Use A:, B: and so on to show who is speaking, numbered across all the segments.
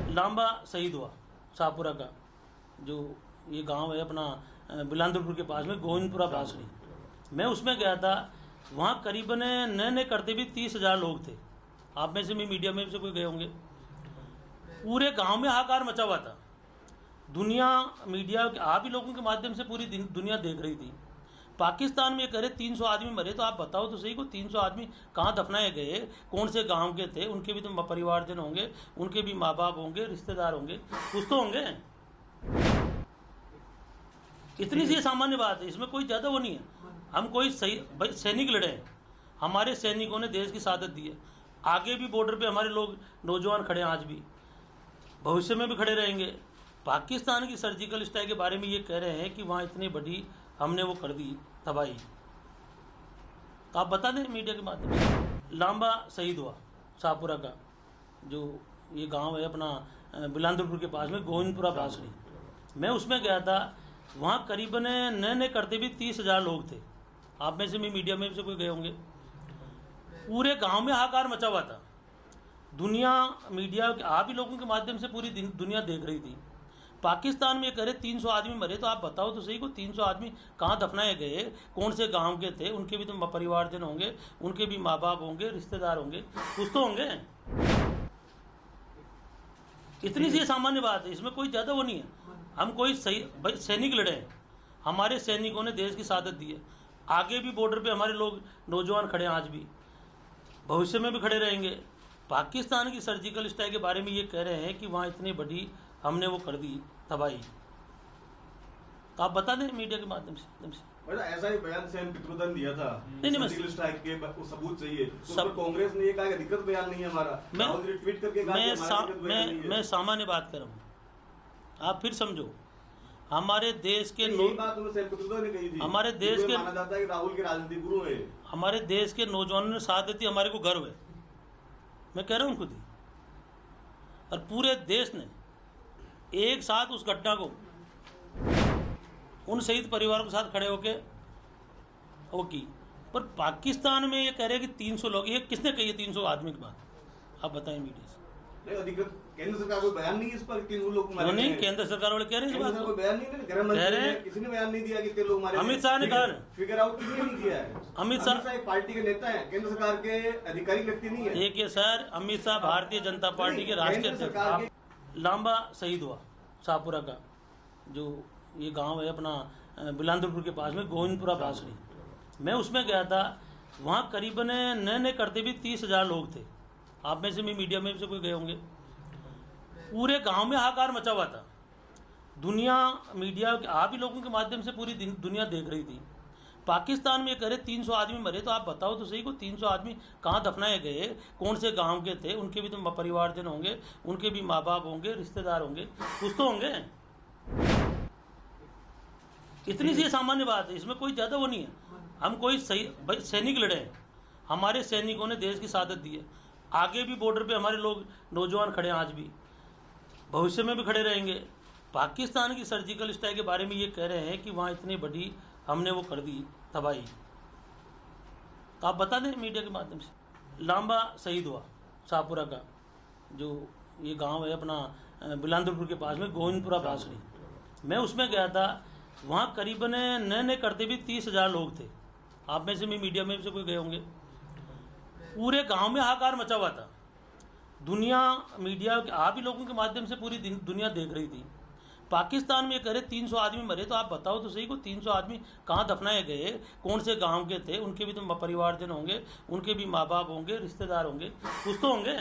A: लांबा शहीद हुआ शाहपुरा का, जो ये गांव है अपना बिलांदरपुर के पास में गोविंदपुरा बासड़ी। मैं उसमें गया था, वहाँ करीबन नए करते भी 30,000 लोग थे। आप में से भी मीडिया में से कोई गए होंगे। पूरे गांव में हाहाकार मचा हुआ था। दुनिया मीडिया आप ही लोगों के माध्यम से पूरी दुनिया देख रही थी। पाकिस्तान में ये करे 300 आदमी मरे, तो आप बताओ तो सही को 300 आदमी कहाँ दफनाए गए, कौन से गांव के थे, उनके भी तो परिवारजन होंगे, उनके भी माँ बाप होंगे, रिश्तेदार होंगे, कुछ तो होंगे। इतनी सी सामान्य बात है, इसमें कोई ज़्यादा वो नहीं है। हम कोई सही भाई सैनिक लड़े हैं, हमारे सैनिकों ने देश की शहादत दी है। आगे भी बॉर्डर पे हमारे लोग नौजवान खड़े हैं, आज भी भविष्य में भी खड़े रहेंगे। पाकिस्तान की सर्जिकल स्ट्राइक के बारे में ये कह रहे हैं कि वहाँ इतनी बड़ी हमने वो कर दी तबाही, तो आप बता दें मीडिया के माध्यम से। लांबा शहीद हुआ शाहपुरा का, जो ये गांव है अपना बिलांदरपुर के पास में गोविंदपुरा बासड़ी। मैं उसमें गया था, वहाँ करीबन नए करते भी 30,000 लोग थे। आप में से भी मीडिया में से कोई गए होंगे। पूरे गांव में हाहाकार मचा हुआ था। दुनिया मीडिया आप ही लोगों के माध्यम से पूरी दुनिया देख रही थी। पाकिस्तान में ये करे 300 आदमी मरे, तो आप बताओ तो सही को 300 आदमी कहाँ दफनाए गए, कौन से गांव के थे, उनके भी तो परिवारजन होंगे, उनके भी माँ बाप होंगे, रिश्तेदार होंगे, कुछ तो होंगे। इतनी सी सामान्य बात है, इसमें कोई ज़्यादा वो नहीं है। हम कोई सही भाई सैनिक लड़े हैं, हमारे सैनिकों ने देश की शहादत दी है। आगे भी बॉर्डर पे हमारे लोग नौजवान खड़े हैं, आज भी भविष्य में भी खड़े रहेंगे। पाकिस्तान की सर्जिकल स्ट्राइक के बारे में ये कह रहे हैं कि वहाँ इतनी बड़ी हमने वो कर दी तबाही, तो आप बता दें मीडिया के माध्यम से।
B: ऐसा ही बयान सेम पितृदंड दिया था,
A: नहीं
B: सर्जिकल स्ट्राइक के को सबूत चाहिए, तो कांग्रेस ने ये कहा कि अधिकृत बयान नहीं है हमारा। ट्वीट करके
A: मैं सामान्य बात कर रहा हूँ, आप फिर समझो। हमारे देश के हमारे देश के
B: माना जाता है कि राहुल के राजनीतिक गुरु है।
A: हमारे देश के नौजवानों ने साथ देती, हमारे को गर्व है। मैं कह रहा हूँ खुद ही, और पूरे देश ने एक साथ उस घटना को उन शहीद परिवारों के साथ खड़े होके वो की। पर पाकिस्तान में ये कह रहे हैं कि 300 लोग, ये किसने कही है 300 आदमी की बात? आप बताएं मीडिया से।
B: केंद्र सरकार कोई बयान नहीं है इस पर, 300 लोग मारे
A: नहीं, केंद्र सरकार वाले कह रहे हैं इस बात को।
B: बयान नहीं, गृह मंत्री ने किसी ने बयान नहीं दिया कि 3 लोग मारे।
A: अमित शाह ने कहा,
B: फिगर आउट किसी ने नहीं किया है।
A: अमित शाह
B: पार्टी के नेता है, केंद्र सरकार के आधिकारिक व्यक्ति नहीं है।
A: देखिए सर, अमित शाह भारतीय जनता पार्टी के राष्ट्रीय अध्यक्ष। लांबा शहीद हुआ शाहपुरा का, जो ये गांव है अपना बिलांदरपुर के पास में गोविंदपुरा बासड़ी। मैं उसमें गया था, वहाँ करीबन नए करते भी 30,000 लोग थे। आप में से भी मीडिया में से कोई गए होंगे। पूरे गांव में हाहाकार मचा हुआ था। दुनिया मीडिया आप ही लोगों के माध्यम से पूरी दुनिया देख रही थी। पाकिस्तान में ये करे 300 आदमी मरे, तो आप बताओ तो सही को 300 आदमी कहाँ दफनाए गए, कौन से गांव के थे, उनके भी तो परिवारजन होंगे, उनके भी माँ बाप होंगे, रिश्तेदार होंगे, कुछ तो होंगे। इतनी सी सामान्य बात है, इसमें कोई ज़्यादा वो नहीं है। हम कोई सही भाई सैनिक लड़े हैं, हमारे सैनिकों ने देश की शहादत दी है। आगे भी बॉर्डर पे हमारे लोग नौजवान खड़े हैं, आज भी भविष्य में भी खड़े रहेंगे। पाकिस्तान की सर्जिकल स्ट्राइक के बारे में ये कह रहे हैं कि वहाँ इतनी बड़ी हमने वो कर दी तबाही, तो आप बता दें मीडिया के माध्यम से। लांबा शहीद हुआ शाहपुरा का, जो ये गांव है अपना बिलांदरपुर के पास में गोविंदपुरा बासड़ी। मैं उसमें गया था, वहाँ करीबन नए करते भी 30,000 लोग थे। आप में से भी मीडिया में से कोई गए होंगे। पूरे गांव में हाहाकार मचा हुआ था। दुनिया मीडिया आप ही लोगों के माध्यम से पूरी दुनिया देख रही थी। पाकिस्तान में ये करे 300 आदमी मरे, तो आप बताओ तो सही को 300 आदमी कहाँ दफनाए गए, कौन से गांव के थे, उनके भी तो परिवारजन होंगे, उनके भी माँ बाप होंगे, रिश्तेदार होंगे, कुछ तो होंगे।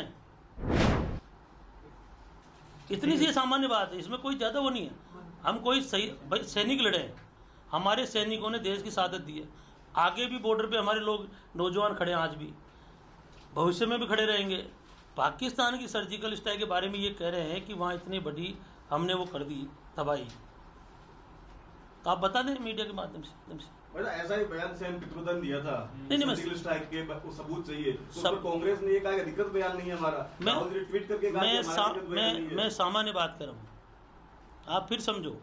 A: इतनी सी सामान्य बात है, इसमें कोई ज़्यादा वो नहीं है। हम कोई सही भाई सैनिक लड़े हैं, हमारे सैनिकों ने देश की शहादत दी है। आगे भी बॉर्डर पे हमारे लोग नौजवान खड़े हैं, आज भी भविष्य में भी खड़े रहेंगे। पाकिस्तान की सर्जिकल स्ट्राइक के बारे में ये कह रहे हैं कि वहाँ इतनी बड़ी हमने वो कर दी तबाही, तो आप बता दें मीडिया के माध्यम से।
B: ऐसा ही बयान सेम पितृदंड दिया था,
A: नहीं,
B: सर्जिकल स्ट्राइक के को सबूत चाहिए, तो कांग्रेस ने ये कहा कि अधिकृत बयान नहीं है हमारा। ट्वीट करके
A: मैं सामान्य बात कर रहा हूँ, आप फिर समझो।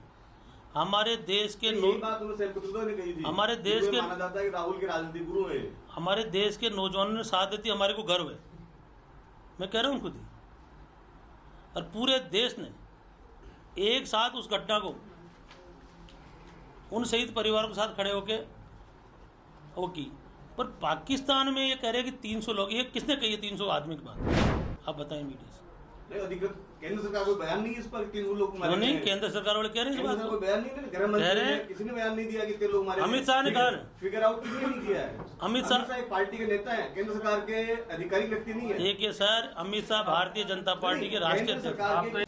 A: हमारे देश के हमारे देश के
B: माना जाता है कि राहुल के राजनीतिक गुरु है।
A: हमारे देश के नौजवानों ने साथ देती, हमारे को गर्व है। मैं कह रहा हूँ खुद ही, और पूरे देश ने एक साथ उस घटना को उन शहीद परिवारों के साथ खड़े होके वो की। पर पाकिस्तान में ये कह रहे हैं कि 300 लोग, ये किसने कही है 300 आदमी की बात? आप बताएं मीडिया से।
B: अधिकृत केंद्र सरकार कोई बयान नहीं है इस पर, 300 लोग मारे
A: नहीं, केंद्र सरकार वाले कह रहे हैं इस बात को।
B: कोई बयान नहीं है, गृह मंत्री ने किसी ने बयान नहीं दिया कि इतने लोग मारे।
A: अमित शाह ने कहा,
B: फिगर आउट किसी ने नहीं किया है।
A: अमित शाह
B: एक पार्टी के नेता है, केंद्र सरकार के आधिकारिक व्यक्ति नहीं है।
A: देखिए सर, अमित शाह भारतीय जनता पार्टी के राष्ट्रीय अध्यक्ष।